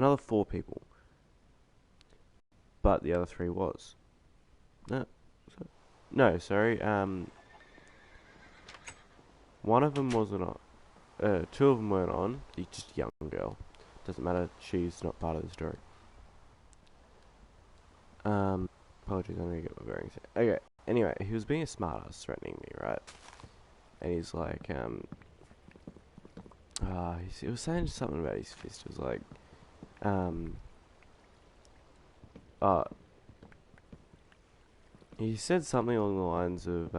another 4 people, but the other 3 was. No, no, sorry. One of them wasn't on. 2 of them weren't on. Just a young girl. Doesn't matter. She's not part of the story. Apologies. I'm gonna get my bearings here. Okay. Anyway, he was being a smartass, threatening me, right? And he's like, he was saying something about his fist. It was like, um, uh, he said something along the lines of,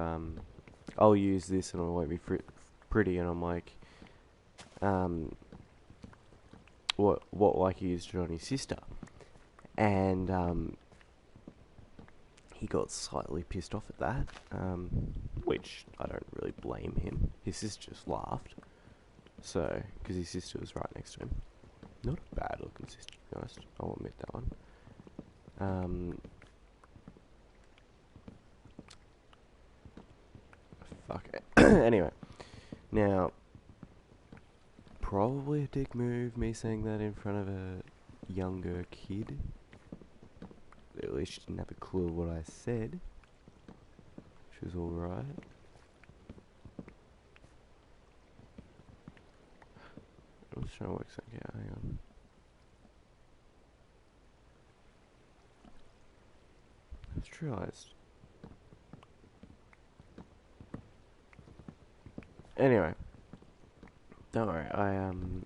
I'll use this and it won't be pretty. And I'm like, um, what like he used it on his sister. And, he got slightly pissed off at that, which I don't really blame him. His sister just laughed. So, because his sister was right next to him. Not a bad looking sister, to be honest. I'll admit that one. Fuck it. Anyway, now, probably a dick move, me saying that in front of a younger kid. At least she didn't have a clue of what I said. Which was alright. I'm just trying to work something out, hang on. I just realised. Anyway. Don't worry, I'm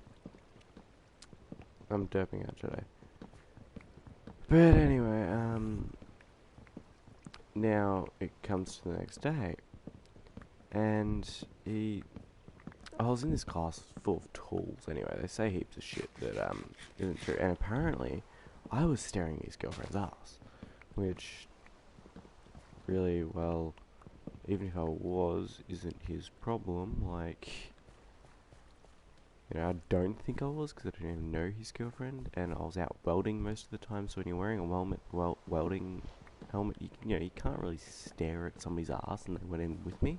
derping out today. But anyway, now it comes to the next day. And I was in this class full of tools anyway. They say heaps of shit that, isn't true. And apparently, I was staring at his girlfriend's ass. Which, really, well, even if I was, isn't his problem. Like, you know, I don't think I was, because I didn't even know his girlfriend. And I was out welding most of the time, so when you're wearing a welding helmet, you know, you can't really stare at somebody's ass, and they went in with me.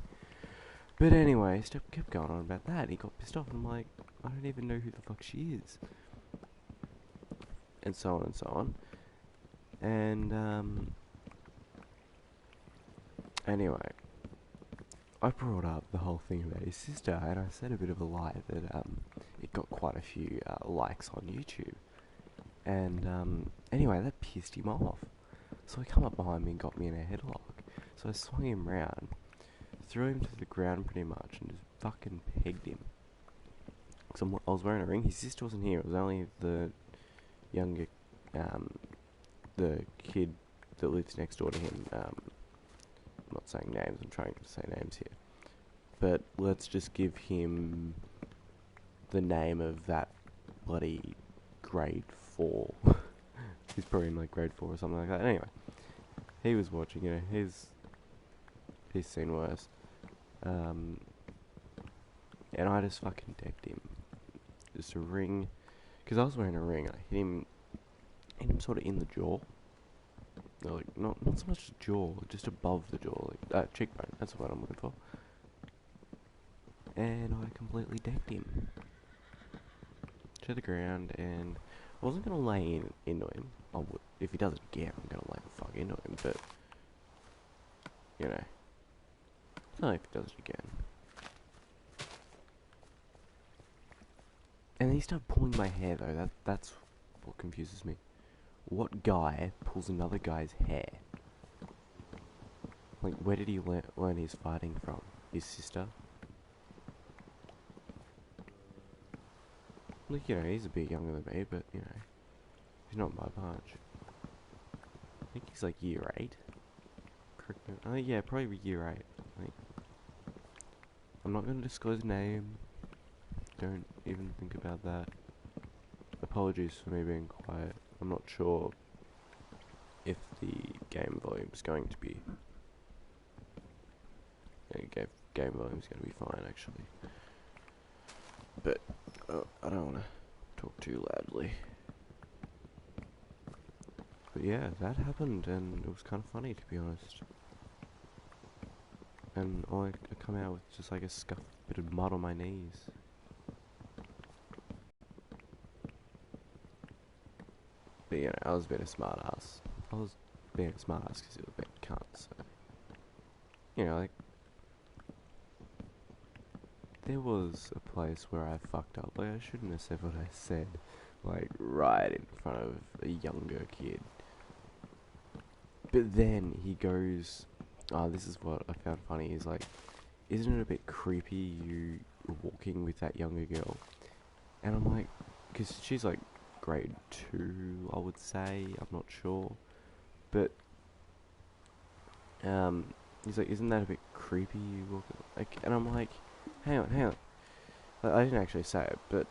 But anyway, Steph kept going on about that. He got pissed off, and I'm like, I don't even know who the fuck she is. And so on and so on. And, anyway, I brought up the whole thing about his sister, and I said a bit of a lie that, it got quite a few, likes on YouTube. And, anyway, that pissed him off. So he come up behind me and got me in a headlock. So I swung him round, threw him to the ground pretty much, and just fucking pegged him. Because I was wearing a ring. His sister wasn't here. It was only the younger, the kid that lives next door to him. I'm not saying names. I'm trying to say names here. But let's just give him the name of that bloody grade 4. He's probably in like grade 4 or something like that. Anyway, he was watching, you know, he's seen worse. And I just fucking decked him. Just a ring. Because I was wearing a ring, I hit him sort of in the jaw. No, like, not so much the jaw, just above the jaw, like, cheekbone, that's what I'm looking for. And I completely decked him to the ground, and I wasn't going to lay into him. I would, if he does it again, I'm going to lay the fuck into him, but, you know, it's not if he does it again. And then he started pulling my hair, though. That's what confuses me. What guy pulls another guy's hair? Like, where did he learn his fighting from? His sister? Like, you know, he's a bit younger than me, but, you know, he's not my punch. I think he's like year 8. Correct me. I think, yeah, probably year 8. I think. I'm not going to disclose name. Don't even think about that. Apologies for me being quiet. I'm not sure if the game volume is going to be... Yeah, game volume is going to be fine, actually. But I don't want to talk too loudly. But yeah, that happened, and it was kind of funny, to be honest. And I come out with just like a scuff bit of mud on my knees. But, you know, I was being a smart ass. I was being a smart ass because he was being a cunt, so. You know, like, there was a place where I fucked up. Like, I shouldn't have said what I said, like, right in front of a younger kid. But then he goes, oh, this is what I found funny, is like, isn't it a bit creepy you walking with that younger girl? And I'm like, because she's like grade 2, I would say, I'm not sure. But, he's like, isn't that a bit creepy you walking, like, and I'm like, hang on. Like, I didn't actually say it, but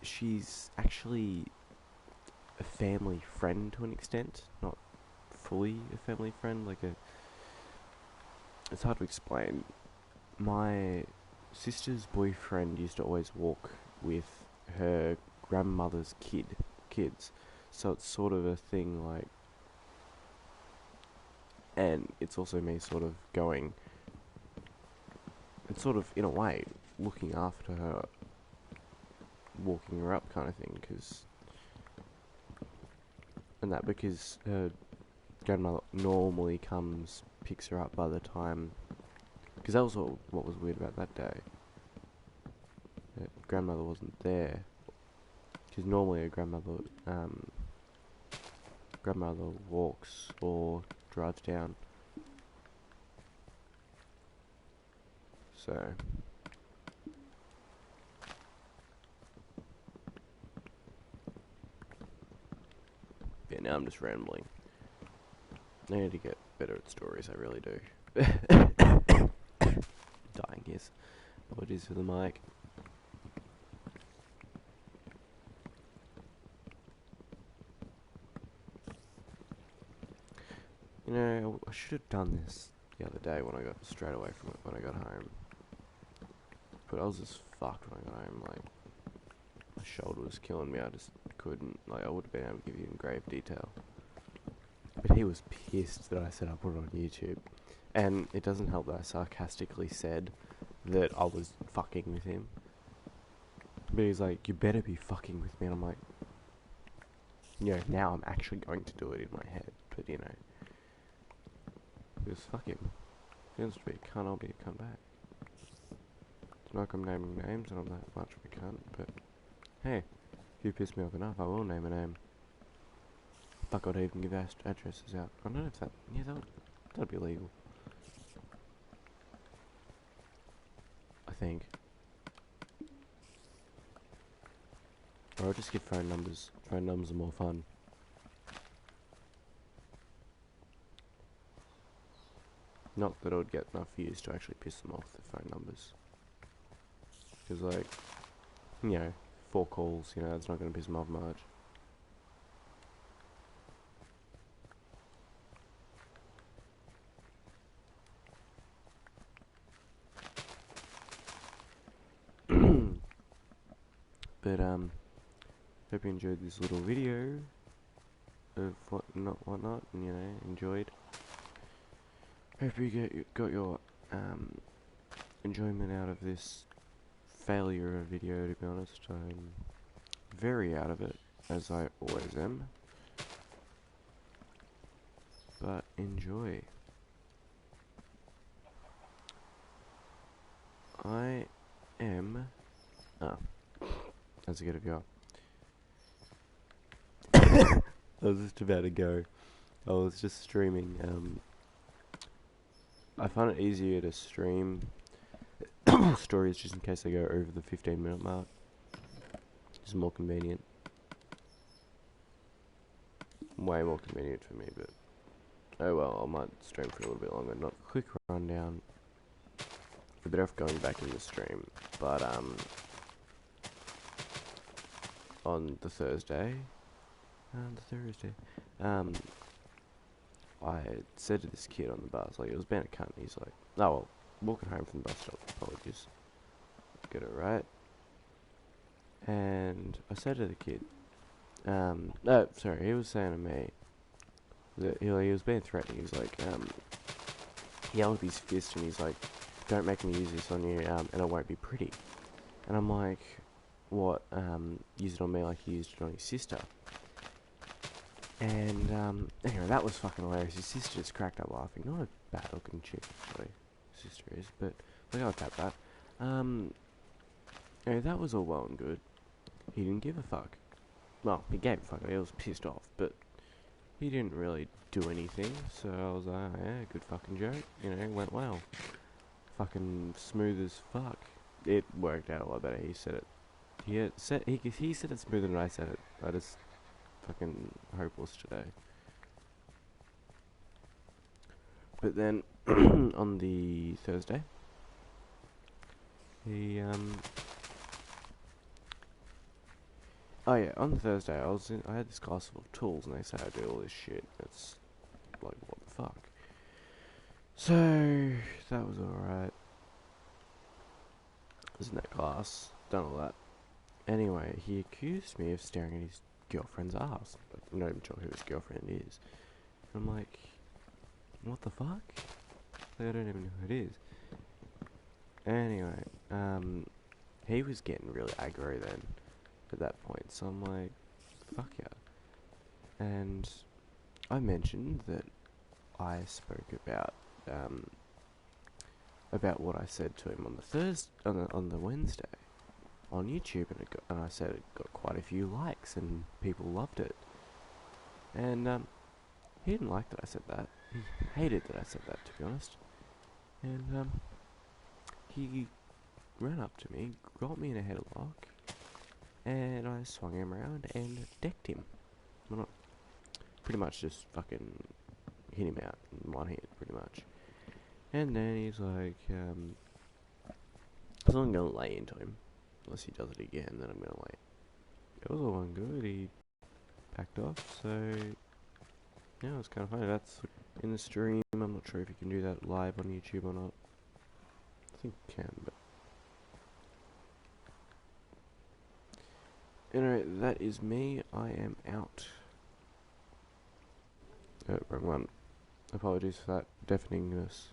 she's actually a family friend to an extent, not fully a family friend, like a, it's hard to explain. My sister's boyfriend used to always walk with her grandmother's kids, so it's sort of a thing, like, and it's also me sort of going, it's sort of, in a way, looking after her, walking her up kind of thing, because her grandmother normally comes, picks her up by the time, because that was what was weird about that day. Her grandmother wasn't there, because normally a grandmother walks or drives down. So, yeah, now I'm just rambling. I need to get better at stories, I really do. Dying, yes. Apologies for the mic. You know, I should have done this the other day when I got straight away from it when I got home. But I was just fucked when I got home. Like, my shoulder was killing me. I just couldn't. Like, I would have been able to give you in grave detail. But he was pissed that I said I put it on YouTube. And it doesn't help that I sarcastically said that I was fucking with him. But he's like, you better be fucking with me. And I'm like, you know, now I'm actually going to do it in my head. But, you know, just fuck him. If he wants to be a cunt, I'll be a cunt back. It's not like I'm naming names and I'm that much of a cunt, but hey, if you piss me off enough, I will name a name. Fuck, I'd even give addresses out. I don't know if that, yeah, that'd be illegal. I think. Or I'll just give phone numbers. Phone numbers are more fun. Not that I would get enough views to actually piss them off, the phone numbers. Because, like, you know, 4 calls, you know, that's not going to piss them off much. But, hope you enjoyed this little video of whatnot, and, you know, enjoyed. Hope you got your, enjoyment out of this failure of video, to be honest. I'm very out of it, as I always am. But enjoy. I am... Oh. That's a good of you. I was just about to go. I was just streaming. I find it easier to stream stories just in case they go over the 15-minute mark. It's more convenient. Way more convenient for me, but oh well, I might stream for a little bit longer. Not a quick rundown. A bit off going back in the stream, but on the Thursday, I said to this kid on the bus, like, it was being a cunt, he's like, oh well, walking home from the bus stop, apologies, get it right, and I said to the kid, no, sorry, he was saying to me, that he was being threatening, he was like, he yelled with his fist, and he's like, don't make me use this on you, and it won't be pretty, and I'm like, what, use it on me like he used it on his sister, And anyway, that was fucking hilarious. His sister just cracked up laughing. Not a bad looking chick, actually. His sister is, but like, I'll tap that. Anyway, that was all well and good. He didn't give a fuck. Well, he gave a fuck. He was pissed off, but he didn't really do anything. So I was like, oh, yeah, good fucking joke. You know, it went well. Fucking smooth as fuck. It worked out a lot better. He said it. He said it smoother than I said it. I just fucking hopeless today. But then on the Thursday, he oh yeah, on Thursday I had this class full of tools and they said I do all this shit. It's like, what the fuck? So that was alright. I was in that class, done all that. Anyway, he accused me of staring at his girlfriend's ass. I'm not even sure who his girlfriend is. I'm like, what the fuck? Like, I don't even know who it is. Anyway, he was getting really aggro then, at that point, so I'm like, fuck yeah. And I mentioned that I spoke about what I said to him on the Wednesday, on YouTube, and I said it got quite a few likes, and people loved it. And, he didn't like that I said that. He hated that I said that, to be honest. And, he ran up to me, got me in a headlock, and I swung him around and decked him. Well, not pretty much just fucking hit him out in one hit, pretty much. And then he's like, so I'm gonna lay into him. Unless he does it again, then I'm gonna lay. It was all one good, he backed off, so yeah, it was kind of funny. That's in the stream. I'm not sure if you can do that live on YouTube or not. I think you can, but anyway, that is me. I am out. Oh, wrong one. Apologies for that deafeningness.